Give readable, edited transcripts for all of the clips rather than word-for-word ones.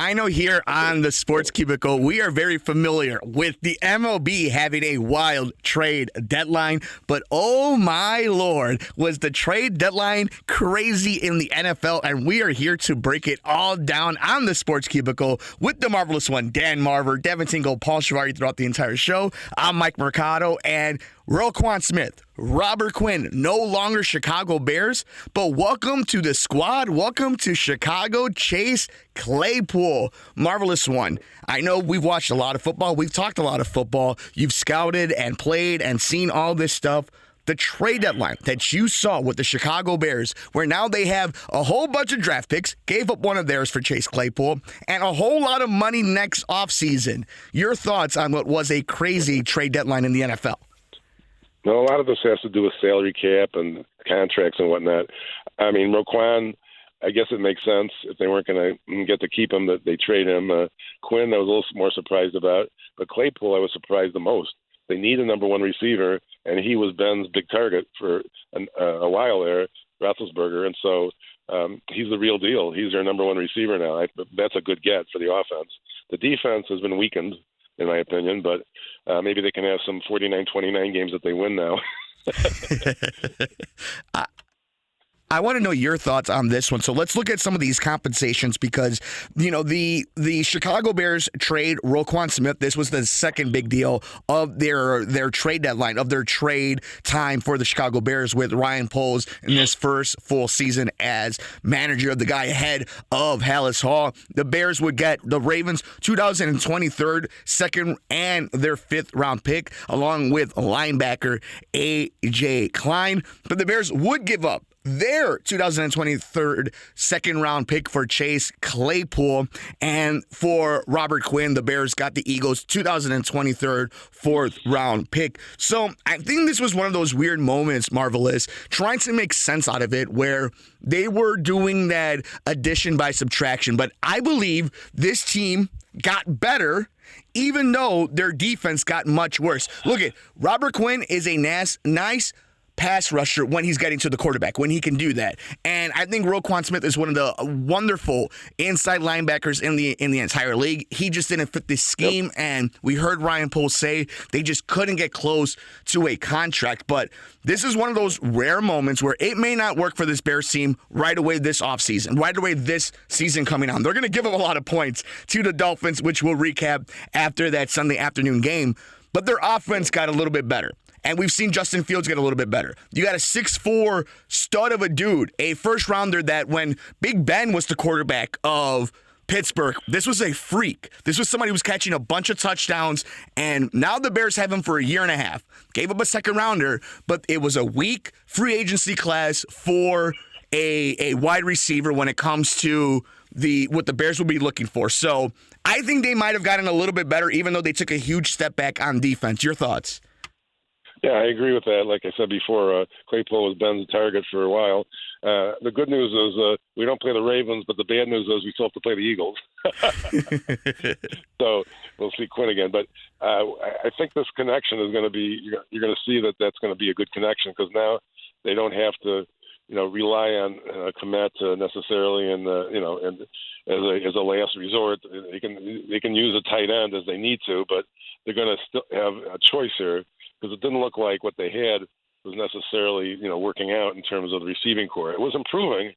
I know here on the Sports Cubicle, we are very familiar with the MLB having a wild trade deadline, but oh my Lord, was the trade deadline crazy in the NFL, and we are here to break it all down on the Sports Cubicle with the marvelous one, Dan Marver, Devin Tingle, Paul Chivari throughout the entire show. I'm Mike Mercado, and Roquan Smith, Robert Quinn, no longer Chicago Bears, but welcome to the squad. Welcome to Chicago, Chase Claypool. Marvelous one. I know we've watched a lot of football. We've talked a lot of football. You've scouted and played and seen all this stuff. The trade deadline that you saw with the Chicago Bears, where now they have a whole bunch of draft picks, gave up one of theirs for Chase Claypool, and a whole lot of money next offseason. Your thoughts on what was a crazy trade deadline in the NFL? No, a lot of this has to do with salary cap and contracts and whatnot. I mean, Roquan, I guess it makes sense if they weren't going to get to keep him that they trade him. Quinn, I was a little more surprised about, but Claypool, I was surprised the most. They need a number one receiver, and he was Ben's big target for a while there, Roethlisberger, and so he's the real deal. He's their number one receiver now. That's a good get for the offense. The defense has been weakened, in my opinion, but maybe they can have some 49-29 games that they win now. I want to know your thoughts on this one. So let's look at some of these compensations because, you know, the Chicago Bears trade Roquan Smith. This was the second big deal of their trade deadline, of their trade time for the Chicago Bears with Ryan Poles in his first full season as manager, the guy ahead of Hallis Hall. The Bears would get the Ravens' 2023 second and their fifth round pick, along with linebacker A.J. Klein. But the Bears would give up their 2023 second round pick for Chase Claypool, and for Robert Quinn, the Bears got the Eagles' 2023 fourth round pick. So I think this was one of those weird moments, Marvelous, trying to make sense out of it, where they were doing that addition by subtraction. But I believe this team got better, even though their defense got much worse. Look at Robert Quinn is a nice pass rusher when he's getting to the quarterback, when he can do that. And I think Roquan Smith is one of the wonderful inside linebackers in the entire league. He just didn't fit this scheme, and we heard Ryan Poles say they just couldn't get close to a contract. But this is one of those rare moments where it may not work for this Bears team right away this offseason, right away this season coming on. They're going to give up a lot of points to the Dolphins, which we'll recap after that Sunday afternoon game. But their offense got a little bit better. And we've seen Justin Fields get a little bit better. You got a 6'4" stud of a dude, a first-rounder that when Big Ben was the quarterback of Pittsburgh, this was a freak. This was somebody who was catching a bunch of touchdowns, and now the Bears have him for a year and a half. Gave up a second-rounder, but it was a weak free agency class for a wide receiver when it comes to what the Bears will be looking for. So I think they might have gotten a little bit better, even though they took a huge step back on defense. Your thoughts? Yeah, I agree with that. Like I said before, Claypool was Ben's target for a while. The good news is we don't play the Ravens, but the bad news is we still have to play the Eagles. So we'll see Quinn again. But I think this connection is going to be – you're going to see that that's going to be a good connection, because now they don't have to, rely on Komet necessarily and as a last resort. They can use a tight end as they need to, but they're going to still have a choice here, because it didn't look like what they had was necessarily, working out in terms of the receiving core. It was improving,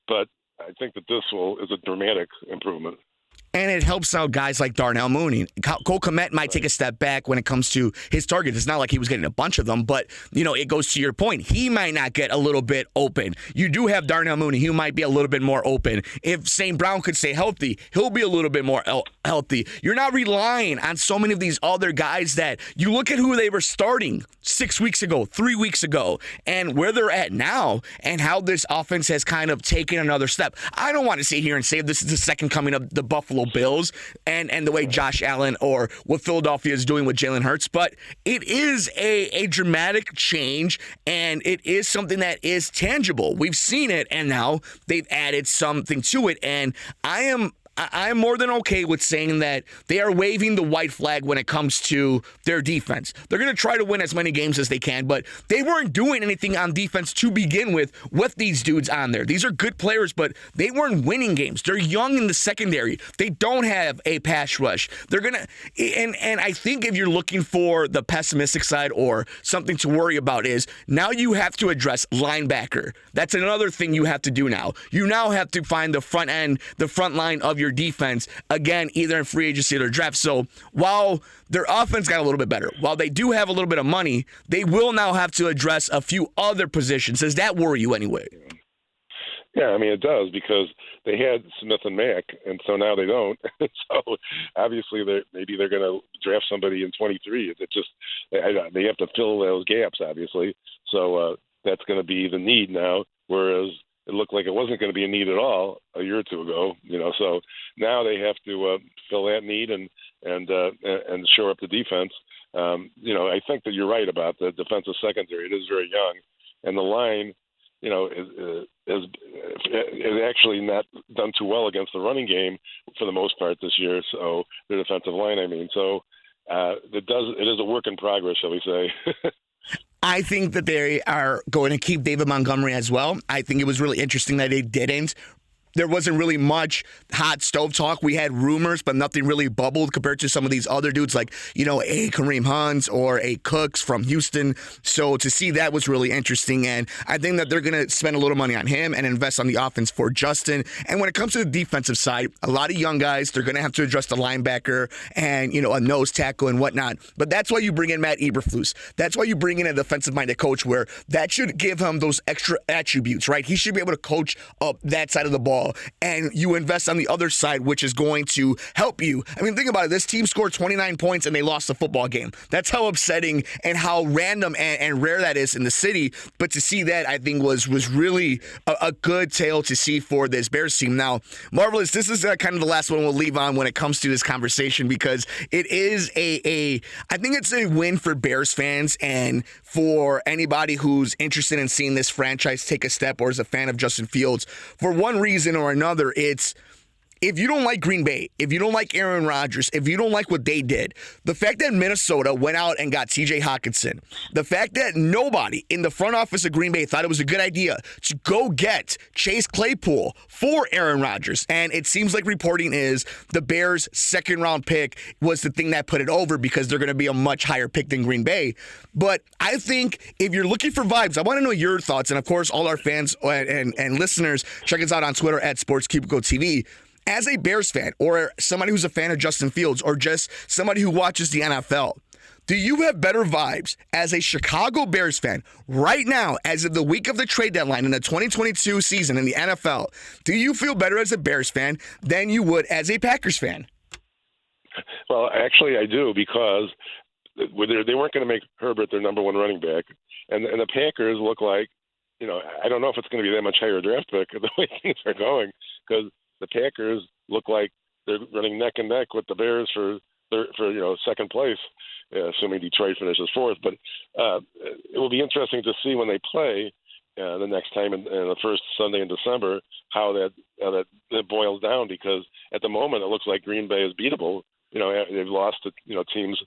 but I think that this is a dramatic improvement. And it helps out guys like Darnell Mooney. Cole Kmet might take a step back when it comes to his targets. It's not like he was getting a bunch of them, but, it goes to your point. He might not get a little bit open. You do have Darnell Mooney. He might be a little bit more open. If St. Brown could stay healthy, he'll be a little bit more healthy. You're not relying on so many of these other guys that you look at who they were starting 6 weeks ago, 3 weeks ago, and where they're at now, and how this offense has kind of taken another step. I don't want to sit here and say this is the second coming of the Buffalo Bills and the way Josh Allen or what Philadelphia is doing with Jalen Hurts, but it is a dramatic change, and it is something that is tangible. We've seen it, and now they've added something to it, and I I'm more than okay with saying that they are waving the white flag when it comes to their defense. They're going to try to win as many games as they can, but they weren't doing anything on defense to begin with these dudes on there. These are good players, but they weren't winning games. They're young in the secondary. They don't have a pass rush. They're going to, and I think if you're looking for the pessimistic side or something to worry about is now you have to address linebacker. That's another thing you have to do now. You now have to find the front end, the front line of your defense, again, either in free agency or draft. So while their offense got a little bit better, while they do have a little bit of money, they will now have to address a few other positions. Does that worry you anyway? Yeah, I mean, it does because they had Smith and Mack, and so now they don't. So obviously, maybe they're going to draft somebody in 23. It just they have to fill those gaps, obviously. So that's going to be the need now, whereas it looked like it wasn't going to be a need at all a year or two ago. So now they have to fill that need and shore up the defense. I think that you're right about the defensive secondary. It is very young, and the line, is actually not done too well against the running game for the most part this year. So the defensive line, so it is a work in progress, shall we say? I think that they are going to keep David Montgomery as well. I think it was really interesting that they didn't. There wasn't really much hot stove talk. We had rumors, but nothing really bubbled compared to some of these other dudes like, a Kareem Hunt or a Cooks from Houston. So to see that was really interesting. And I think that they're going to spend a little money on him and invest on the offense for Justin. And when it comes to the defensive side, a lot of young guys, they're going to have to address the linebacker and, a nose tackle and whatnot. But that's why you bring in Matt Eberflus. That's why you bring in a defensive-minded coach where that should give him those extra attributes, right? He should be able to coach up that side of the ball. And you invest on the other side, which is going to help you. I mean, think about it. This team scored 29 points and they lost the football game. That's how upsetting and how random and rare that is in the city. But to see that, I think, was really a good tale to see for this Bears team. Now, Marvelous, this is kind of the last one we'll leave on when it comes to this conversation because it is I think it's a win for Bears fans and for anybody who's interested in seeing this franchise take a step or is a fan of Justin Fields. For one reason or another, it's if you don't like Green Bay, if you don't like Aaron Rodgers, if you don't like what they did, the fact that Minnesota went out and got TJ Hawkinson, the fact that nobody in the front office of Green Bay thought it was a good idea to go get Chase Claypool for Aaron Rodgers, and it seems like reporting is the Bears' second-round pick was the thing that put it over because they're going to be a much higher pick than Green Bay. But I think if you're looking for vibes, I want to know your thoughts, and of course, all our fans and listeners, check us out on Twitter at Sports Cubicle TV. As a Bears fan or somebody who's a fan of Justin Fields or just somebody who watches the NFL, do you have better vibes as a Chicago Bears fan right now as of the week of the trade deadline in the 2022 season in the NFL? Do you feel better as a Bears fan than you would as a Packers fan? Well, actually, I do because they weren't going to make Herbert their number one running back. And the Packers look like, I don't know if it's going to be that much higher draft pick the way things are going because the Packers look like they're running neck and neck with the Bears for second place, assuming Detroit finishes fourth. But it will be interesting to see when they play the next time in the first Sunday in December how that boils down because at the moment it looks like Green Bay is beatable. They've lost to teams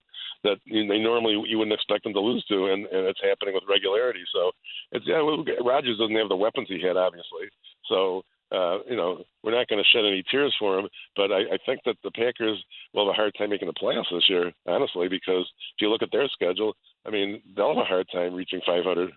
that they normally you wouldn't expect them to lose to, and it's happening with regularity. So Rodgers doesn't have the weapons he had, obviously. So. We're not going to shed any tears for him, but I think that the Packers will have a hard time making the playoffs this year, honestly, because if you look at their schedule, they'll have a hard time reaching 500.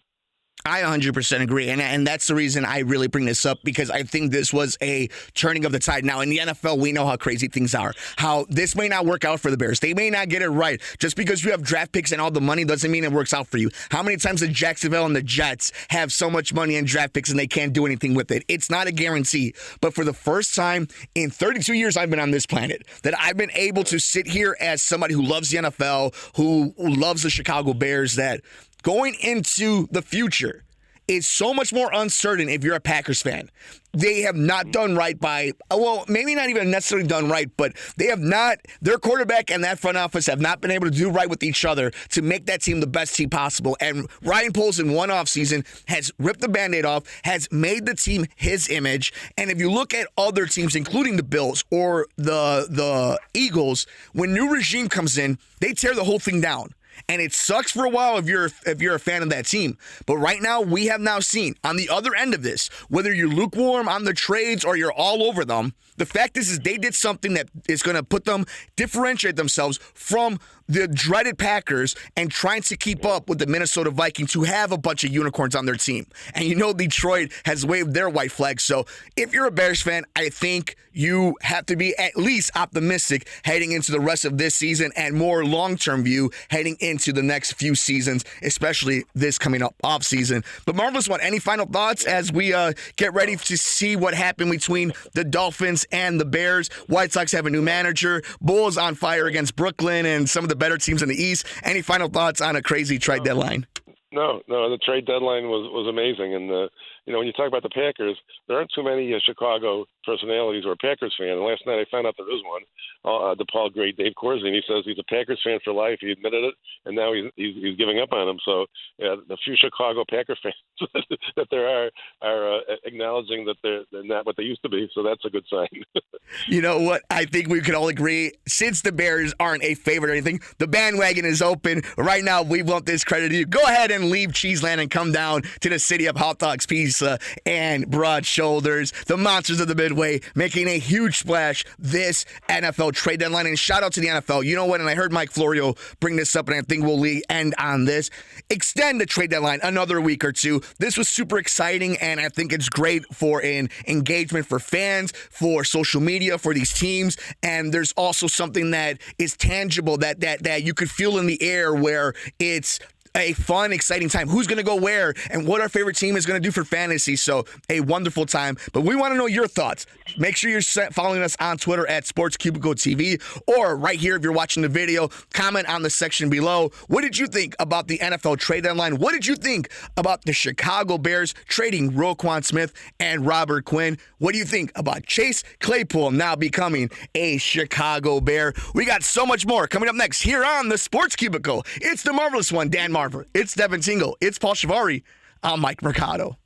I 100% agree, and that's the reason I really bring this up, because I think this was a turning of the tide. Now, in the NFL, we know how crazy things are, how this may not work out for the Bears. They may not get it right. Just because you have draft picks and all the money doesn't mean it works out for you. How many times did Jacksonville and the Jets have so much money in draft picks and they can't do anything with it? It's not a guarantee. But for the first time in 32 years I've been on this planet, that I've been able to sit here as somebody who loves the NFL, who loves the Chicago Bears, that going into the future is so much more uncertain if you're a Packers fan. they have not done right by, well, maybe not even necessarily done right, but they have not, their quarterback and that front office have not been able to do right with each other to make that team the best team possible. And Ryan Poles in one offseason has ripped the Band-Aid off, has made the team his image. And if you look at other teams, including the Bills or the Eagles, when new regime comes in, they tear the whole thing down. And it sucks for a while if you're a fan of that team. But right now, we have now seen on the other end of this, whether you're lukewarm on the trades or you're all over them, the fact is they did something that is going to put them, differentiate themselves from the dreaded Packers and trying to keep up with the Minnesota Vikings, who have a bunch of unicorns on their team. And you know Detroit has waved their white flag. So if you're a Bears fan, I think you have to be at least optimistic heading into the rest of this season and more long-term view heading into the next few seasons, especially this coming up off season. But Marvelous One, any final thoughts as we get ready to see what happened between the Dolphins and the Bears? White Sox have a new manager. Bulls on fire against Brooklyn and some of the better teams in the East. Any final thoughts on a crazy trade deadline? No, the trade deadline was amazing. And, when you talk about the Packers, there aren't too many Chicago personalities or Packers fan. And last night I found out there is one, DePaul great Dave Corzine. He says he's a Packers fan for life. He admitted it, and now he's giving up on them. So yeah, the few Chicago Packer fans that there are acknowledging that they're not what they used to be. So that's a good sign. You know what? I think we could all agree, since the Bears aren't a favorite or anything, the bandwagon is open. Right now, we want this credit to you. Go ahead and leave Cheeseland and come down to the city of hot dogs, pizza, and broad shoulders. The Monsters of the Midway making a huge splash this NFL trade deadline. And shout out to the NFL. You know what? And I heard Mike Florio bring this up, and I think we'll end on this. Extend the trade deadline another week or two. This was super exciting, and I think it's great for an engagement for fans, for social media, for these teams. And there's also something that is tangible that you could feel in the air, where it's a fun, exciting time. Who's going to go where and what our favorite team is going to do for fantasy. So a wonderful time. But we want to know your thoughts. Make sure you're following us on Twitter at Sports Cubicle TV, or right here if you're watching the video, comment on the section below. What did you think about the NFL trade deadline? What did you think about the Chicago Bears trading Roquan Smith and Robert Quinn? What do you think about Chase Claypool now becoming a Chicago Bear? We got so much more coming up next here on the Sports Cubicle. It's the Marvelous One, Dan Marver. It's Devin Tingle. It's Paul Chivari. I'm Mike Mercado.